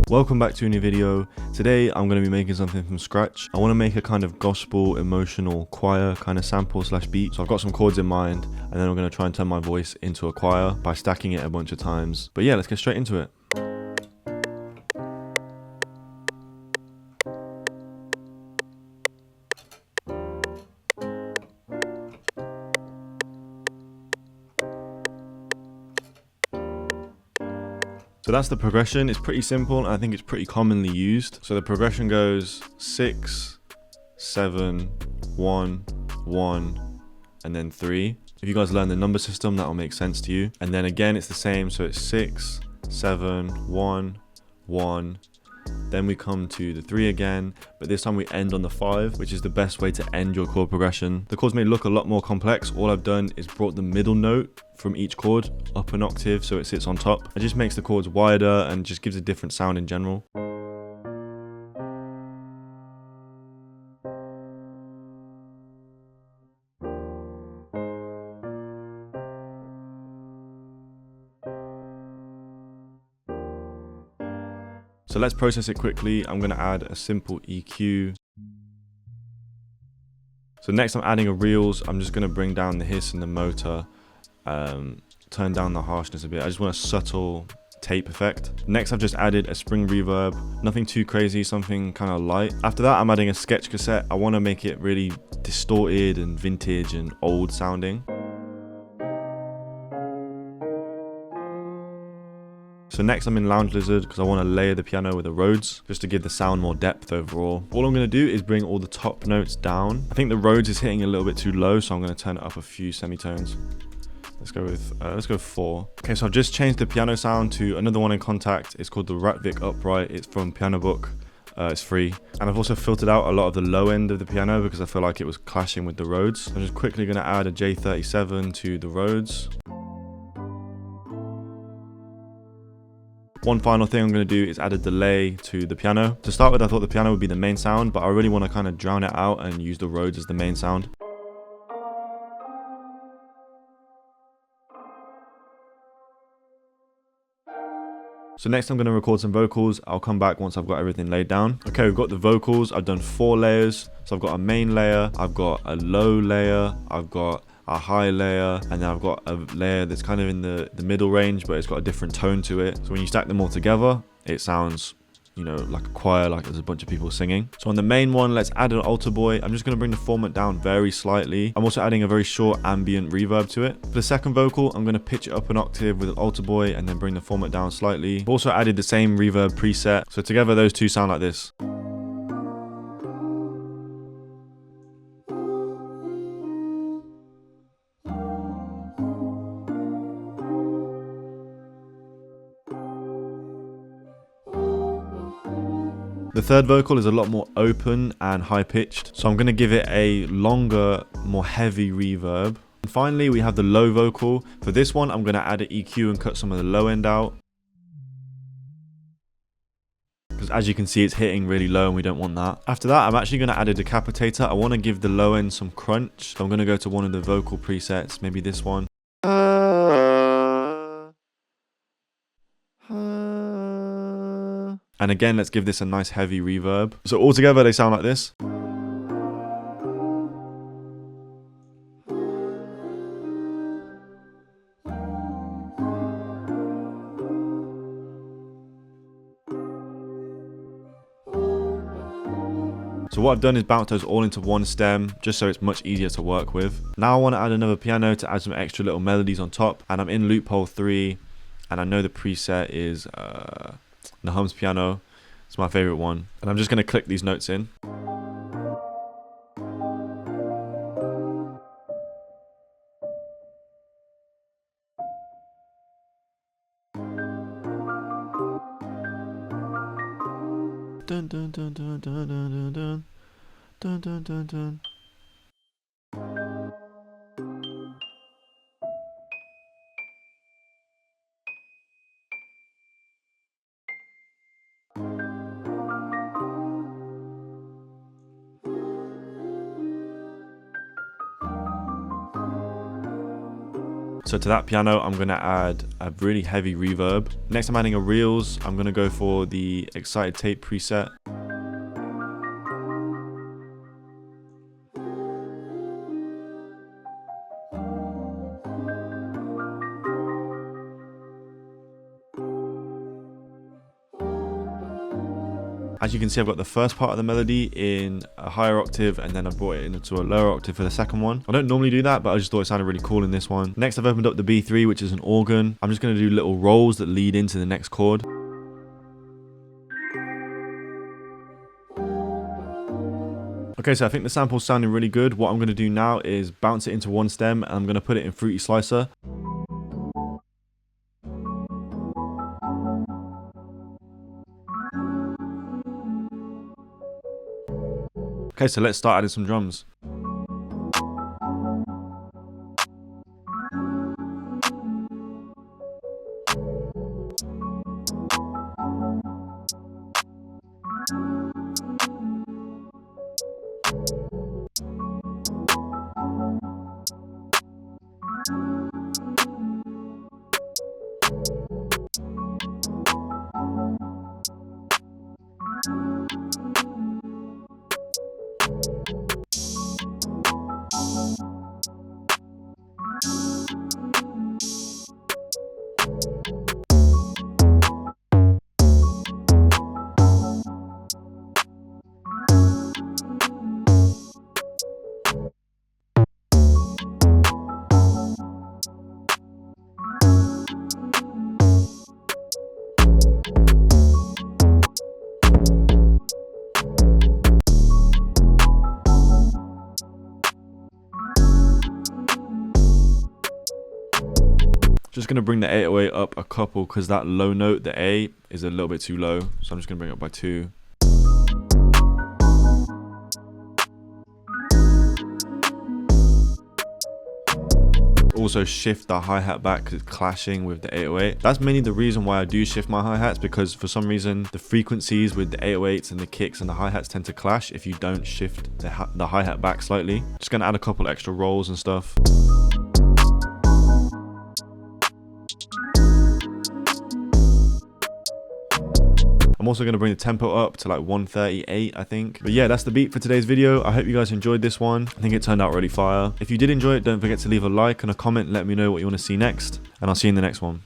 Welcome back to a new video. Today I'm going to be making something from scratch. I want to make a kind of gospel, emotional choir kind of sample slash beat. So I've got some chords in mind, and then I'm going to try and turn my voice into a choir by stacking it a bunch of times. But yeah, let's get straight into it. So that's the progression. It's pretty simple and I think it's pretty commonly used. So the progression goes 6, 7, 1, 1, and then 3. If you guys learn the number system, that'll make sense to you. And then again, it's the same. So it's 6, 7, 1, 1. Then we come to the 3 again, but this time we end on the 5, which is the best way to end your chord progression. The chords may look a lot more complex. All I've done is brought the middle note from each chord up an octave so it sits on top. It just makes the chords wider and just gives a different sound in general. So let's process it quickly. I'm going to add a simple EQ. So next I'm adding a reels. I'm just going to bring down the hiss and the motor, turn down the harshness a bit. I just want a subtle tape effect. Next I've just added a spring reverb, nothing too crazy, something kind of light. After that I'm adding a sketch cassette. I want to make it really distorted and vintage and old sounding. So next I'm in Lounge Lizard because I want to layer the piano with the Rhodes just to give the sound more depth overall. All I'm going to do is bring all the top notes down. I think the Rhodes is hitting a little bit too low, so I'm going to turn it up a few semitones. Let's go 4. Okay, so I've just changed the piano sound to another one in Contact. It's called the Ratvik Upright. It's from Piano Book. It's free. And I've also filtered out a lot of the low end of the piano because I feel like it was clashing with the Rhodes. I'm just quickly going to add a J37 to the Rhodes. One final thing I'm going to do is add a delay to the piano. To start with, I thought the piano would be the main sound, but I really want to kind of drown it out and use the Rhodes as the main sound. So next I'm going to record some vocals. I'll come back once I've got everything laid down. Okay, we've got the vocals. I've done 4 layers. So I've got a main layer, I've got a low layer, I've got a high layer, and then I've got a layer that's kind of in the middle range, but it's got a different tone to it. So when you stack them all together, it sounds, you know, like a choir, like there's a bunch of people singing. So on the main one, let's add an altar boy. I'm just going to bring the format down very slightly. I'm also adding a very short ambient reverb to it. For the second vocal, I'm going to pitch it up an octave with an altar boy and then bring the format down slightly. I've also added the same reverb preset. So together those two sound like this. The third vocal is a lot more open and high pitched, so I'm going to give it a longer, more heavy reverb. And finally we have the low vocal. For this one I'm going to add an EQ and cut some of the low end out, because as you can see it's hitting really low and we don't want that. After that I'm actually going to add a decapitator. I want to give the low end some crunch, so I'm going to go to one of the vocal presets, maybe this one. And again, let's give this a nice heavy reverb. So all together they sound like this. So what I've done is bounce those all into one stem, just so it's much easier to work with. Now I want to add another piano to add some extra little melodies on top, and I'm in loophole 3, and I know the preset is the hums piano. It's my favorite one, and I'm just going to click these notes in. Dun dun dun dun dun dun dun dun dun dun dun. So to that piano, I'm going to add a really heavy reverb. Next, I'm adding a reels. I'm going to go for the excited tape preset. As you can see, I've got the first part of the melody in a higher octave, and then I brought it into a lower octave for the second one. I don't normally do that, but I just thought it sounded really cool in this one. Next, I've opened up the B3, which is an organ. I'm just going to do little rolls that lead into the next chord. Okay, so I think the sample's sounding really good. What I'm going to do now is bounce it into one stem, and I'm going to put it in Fruity Slicer. Okay, so let's start adding some drums. Just going to bring the 808 up a couple because that low note, the A, is a little bit too low. So I'm just going to bring it up by 2. Also shift the hi-hat back because it's clashing with the 808. That's mainly the reason why I do shift my hi-hats, because for some reason the frequencies with the 808s and the kicks and the hi-hats tend to clash if you don't shift the hi-hat back slightly. Just going to add a couple extra rolls and stuff. I'm also going to bring the tempo up to like 138, I think. But yeah, that's the beat for today's video. I hope you guys enjoyed this one. I think it turned out really fire. If you did enjoy it, don't forget to leave a like and a comment. Let me know what you want to see next. And I'll see you in the next one.